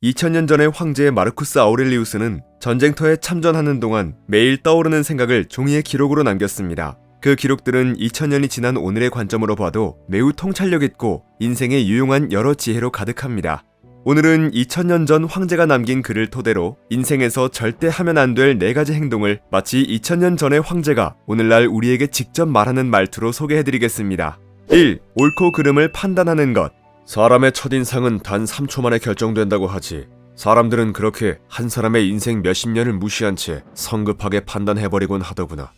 2000년 전의 황제 마르쿠스 아우렐리우스는 전쟁터에 참전하는 동안 매일 떠오르는 생각을 종이에 기록으로 남겼습니다. 그 기록들은 2000년이 지난 오늘의 관점으로 봐도 매우 통찰력 있고 인생에 유용한 여러 지혜로 가득합니다. 오늘은 2000년 전 황제가 남긴 글을 토대로 인생에서 절대 하면 안 될 4가지 행동을 마치 2000년 전의 황제가 오늘날 우리에게 직접 말하는 말투로 소개해드리겠습니다. 1. 옳고 그름을 판단하는 것. 사람의 첫인상은 단 3초 만에 결정된다고 하지. 사람들은 그렇게 한 사람의 인생 몇십 년을 무시한 채 성급하게 판단해버리곤 하더구나.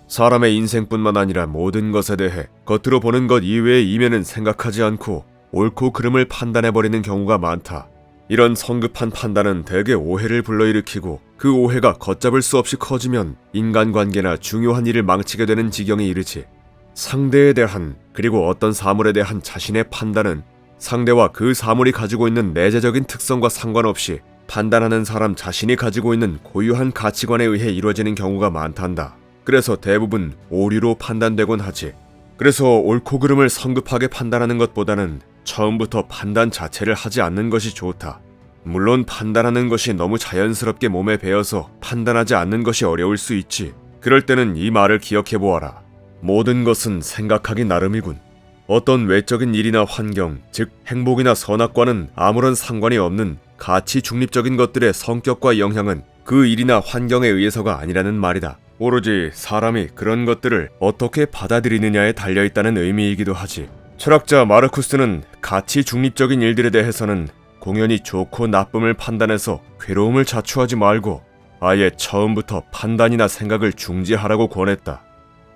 사람의 인생뿐만 아니라 모든 것에 대해 겉으로 보는 것 이외의 이면은 생각하지 않고 옳고 그름을 판단해버리는 경우가 많다. 이런 성급한 판단은 대개 오해를 불러일으키고 그 오해가 걷잡을 수 없이 커지면 인간관계나 중요한 일을 망치게 되는 지경에 이르지. 상대에 대한 그리고 어떤 사물에 대한 자신의 판단은 상대와 그 사물이 가지고 있는 내재적인 특성과 상관없이 판단하는 사람 자신이 가지고 있는 고유한 가치관에 의해 이루어지는 경우가 많단다. 그래서 대부분 오류로 판단되곤 하지. 그래서 옳고 그름을 성급하게 판단하는 것보다는 처음부터 판단 자체를 하지 않는 것이 좋다. 물론 판단하는 것이 너무 자연스럽게 몸에 배어서 판단하지 않는 것이 어려울 수 있지. 그럴 때는 이 말을 기억해 보아라. 모든 것은 생각하기 나름이군. 어떤 외적인 일이나 환경, 즉 행복이나 선악과는 아무런 상관이 없는 가치 중립적인 것들의 성격과 영향은 그 일이나 환경에 의해서가 아니라는 말이다. 오로지 사람이 그런 것들을 어떻게 받아들이느냐에 달려있다는 의미이기도 하지. 철학자 마르쿠스는 가치 중립적인 일들에 대해서는 공연히 좋고 나쁨을 판단해서 괴로움을 자초하지 말고 아예 처음부터 판단이나 생각을 중지하라고 권했다.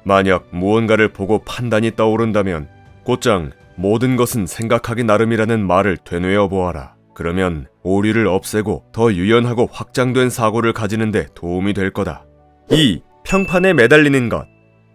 만약 무언가를 보고 판단이 떠오른다면 곧장 모든 것은 생각하기 나름이라는 말을 되뇌어 보아라. 그러면 오류를 없애고 더 유연하고 확장된 사고를 가지는 데 도움이 될 거다. 2. 평판에 매달리는 것.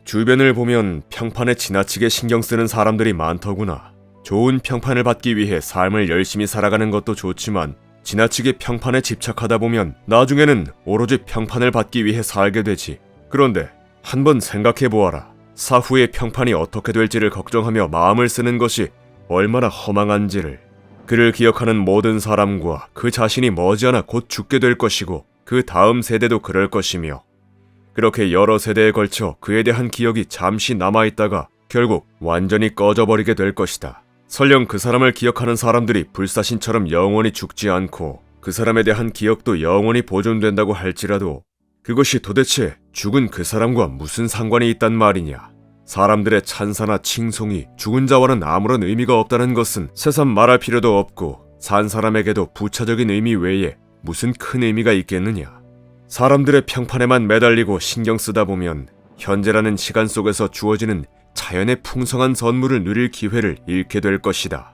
주변을 보면 평판에 지나치게 신경 쓰는 사람들이 많더구나. 좋은 평판을 받기 위해 삶을 열심히 살아가는 것도 좋지만 지나치게 평판에 집착하다 보면 나중에는 오로지 평판을 받기 위해 살게 되지. 그런데 한번 생각해 보아라. 사후의 평판이 어떻게 될지를 걱정하며 마음을 쓰는 것이 얼마나 허망한지를. 그를 기억하는 모든 사람과 그 자신이 머지않아 곧 죽게 될 것이고 그 다음 세대도 그럴 것이며 그렇게 여러 세대에 걸쳐 그에 대한 기억이 잠시 남아있다가 결국 완전히 꺼져버리게 될 것이다. 설령 그 사람을 기억하는 사람들이 불사신처럼 영원히 죽지 않고 그 사람에 대한 기억도 영원히 보존된다고 할지라도 그것이 도대체 죽은 그 사람과 무슨 상관이 있단 말이냐. 사람들의 찬사나 칭송이 죽은 자와는 아무런 의미가 없다는 것은 새삼 말할 필요도 없고 산 사람에게도 부차적인 의미 외에 무슨 큰 의미가 있겠느냐. 사람들의 평판에만 매달리고 신경 쓰다 보면 현재라는 시간 속에서 주어지는 자연의 풍성한 선물을 누릴 기회를 잃게 될 것이다.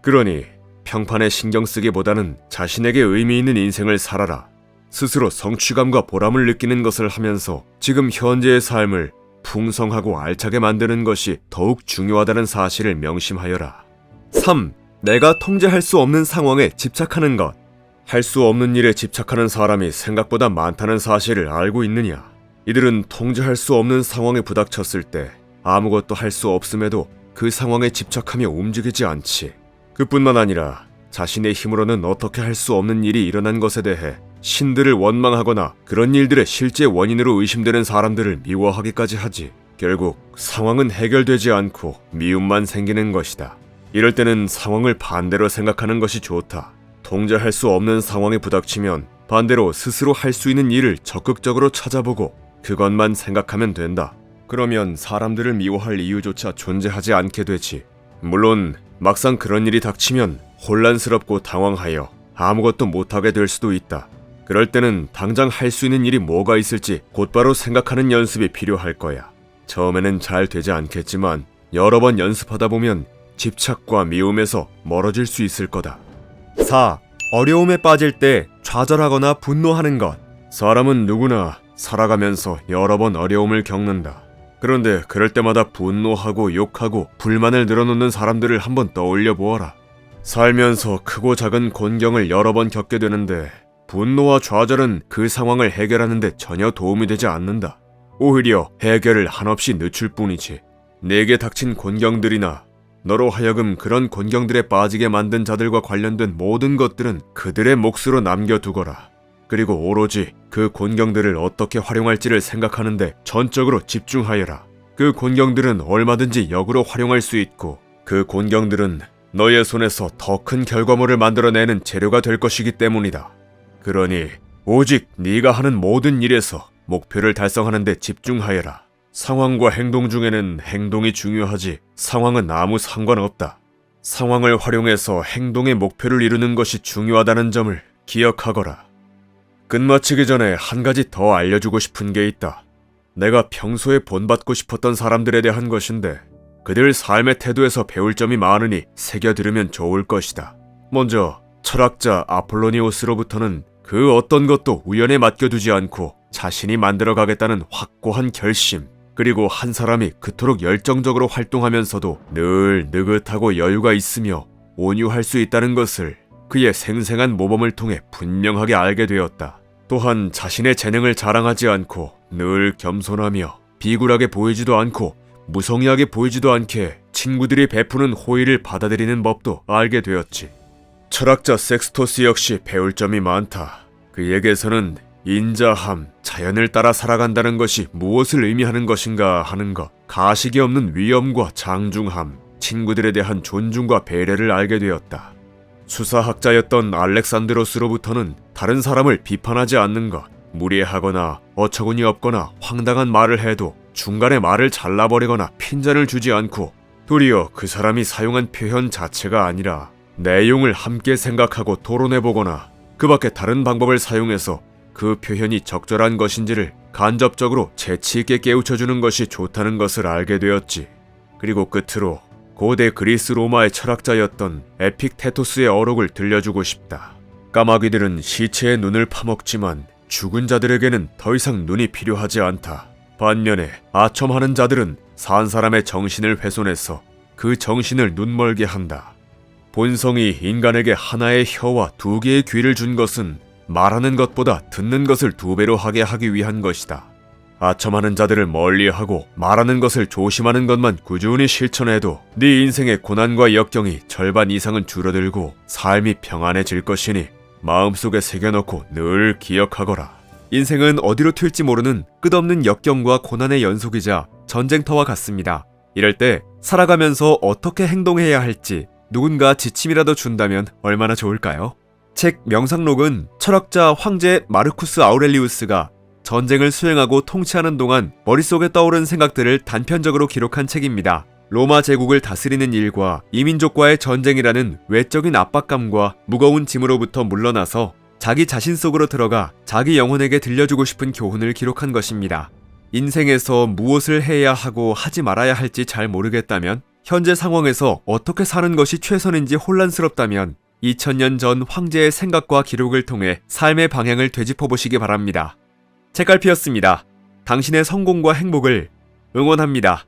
그러니 평판에 신경 쓰기보다는 자신에게 의미 있는 인생을 살아라. 스스로 성취감과 보람을 느끼는 것을 하면서 지금 현재의 삶을 풍성하고 알차게 만드는 것이 더욱 중요하다는 사실을 명심하여라. 3. 내가 통제할 수 없는 상황에 집착하는 것. 할 수 없는 일에 집착하는 사람이 생각보다 많다는 사실을 알고 있느냐? 이들은 통제할 수 없는 상황에 부닥쳤을 때 아무것도 할 수 없음에도 그 상황에 집착하며 움직이지 않지. 그뿐만 아니라 자신의 힘으로는 어떻게 할 수 없는 일이 일어난 것에 대해 신들을 원망하거나 그런 일들의 실제 원인으로 의심되는 사람들을 미워하기까지 하지. 결국 상황은 해결되지 않고 미움만 생기는 것이다. 이럴 때는 상황을 반대로 생각하는 것이 좋다. 통제할 수 없는 상황에 부닥치면 반대로 스스로 할 수 있는 일을 적극적으로 찾아보고 그것만 생각하면 된다. 그러면 사람들을 미워할 이유조차 존재하지 않게 되지. 물론 막상 그런 일이 닥치면 혼란스럽고 당황하여 아무것도 못하게 될 수도 있다. 그럴 때는 당장 할 수 있는 일이 뭐가 있을지 곧바로 생각하는 연습이 필요할 거야. 처음에는 잘 되지 않겠지만 여러 번 연습하다 보면 집착과 미움에서 멀어질 수 있을 거다. 4. 어려움에 빠질 때 좌절하거나 분노하는 것. 사람은 누구나 살아가면서 여러 번 어려움을 겪는다. 그런데 그럴 때마다 분노하고 욕하고 불만을 늘어놓는 사람들을 한번 떠올려 보아라. 살면서 크고 작은 곤경을 여러 번 겪게 되는데 분노와 좌절은 그 상황을 해결하는 데 전혀 도움이 되지 않는다. 오히려 해결을 한없이 늦출 뿐이지. 내게 닥친 곤경들이나 너로 하여금 그런 곤경들에 빠지게 만든 자들과 관련된 모든 것들은 그들의 몫으로 남겨두거라. 그리고 오로지 그 곤경들을 어떻게 활용할지를 생각하는데 전적으로 집중하여라. 그 곤경들은 얼마든지 역으로 활용할 수 있고 그 곤경들은 너의 손에서 더 큰 결과물을 만들어내는 재료가 될 것이기 때문이다. 그러니 오직 네가 하는 모든 일에서 목표를 달성하는 데 집중하여라. 상황과 행동 중에는 행동이 중요하지 상황은 아무 상관없다. 상황을 활용해서 행동의 목표를 이루는 것이 중요하다는 점을 기억하거라. 끝마치기 전에 한 가지 더 알려주고 싶은 게 있다. 내가 평소에 본받고 싶었던 사람들에 대한 것인데 그들 삶의 태도에서 배울 점이 많으니 새겨 들으면 좋을 것이다. 먼저 철학자 아폴로니오스로부터는 그 어떤 것도 우연에 맡겨두지 않고 자신이 만들어가겠다는 확고한 결심, 그리고 한 사람이 그토록 열정적으로 활동하면서도 늘 느긋하고 여유가 있으며 온유할 수 있다는 것을 그의 생생한 모범을 통해 분명하게 알게 되었다. 또한 자신의 재능을 자랑하지 않고 늘 겸손하며 비굴하게 보이지도 않고 무성의하게 보이지도 않게 친구들이 베푸는 호의를 받아들이는 법도 알게 되었지. 철학자 섹스토스 역시 배울 점이 많다. 그에게서는 인자함, 자연을 따라 살아간다는 것이 무엇을 의미하는 것인가 하는 것, 가식이 없는 위엄과 장중함, 친구들에 대한 존중과 배려를 알게 되었다. 수사학자였던 알렉산드로스로부터는 다른 사람을 비판하지 않는 것, 무례하거나 어처구니 없거나 황당한 말을 해도 중간에 말을 잘라버리거나 핀잔을 주지 않고 도리어 그 사람이 사용한 표현 자체가 아니라 내용을 함께 생각하고 토론해보거나 그 밖에 다른 방법을 사용해서 그 표현이 적절한 것인지를 간접적으로 재치있게 깨우쳐주는 것이 좋다는 것을 알게 되었지. 그리고 끝으로 고대 그리스 로마의 철학자였던 에픽테토스의 어록을 들려주고 싶다. 까마귀들은 시체의 눈을 파먹지만 죽은 자들에게는 더 이상 눈이 필요하지 않다. 반면에 아첨하는 자들은 산 사람의 정신을 훼손해서 그 정신을 눈멀게 한다. 본성이 인간에게 하나의 혀와 두 개의 귀를 준 것은 말하는 것보다 듣는 것을 2배로 하게 하기 위한 것이다. 아첨하는 자들을 멀리하고 말하는 것을 조심하는 것만 꾸준히 실천해도 네 인생의 고난과 역경이 절반 이상은 줄어들고 삶이 평안해질 것이니 마음속에 새겨놓고 늘 기억하거라. 인생은 어디로 튈지 모르는 끝없는 역경과 고난의 연속이자 전쟁터와 같습니다. 이럴 때 살아가면서 어떻게 행동해야 할지 누군가 지침이라도 준다면 얼마나 좋을까요? 책 명상록은 철학자 황제 마르쿠스 아우렐리우스가 전쟁을 수행하고 통치하는 동안 머릿속에 떠오른 생각들을 단편적으로 기록한 책입니다. 로마 제국을 다스리는 일과 이민족과의 전쟁이라는 외적인 압박감과 무거운 짐으로부터 물러나서 자기 자신 속으로 들어가 자기 영혼에게 들려주고 싶은 교훈을 기록한 것입니다. 인생에서 무엇을 해야 하고 하지 말아야 할지 잘 모르겠다면, 현재 상황에서 어떻게 사는 것이 최선인지 혼란스럽다면 2000년 전 황제의 생각과 기록을 통해 삶의 방향을 되짚어보시기 바랍니다. 책갈피였습니다. 당신의 성공과 행복을 응원합니다.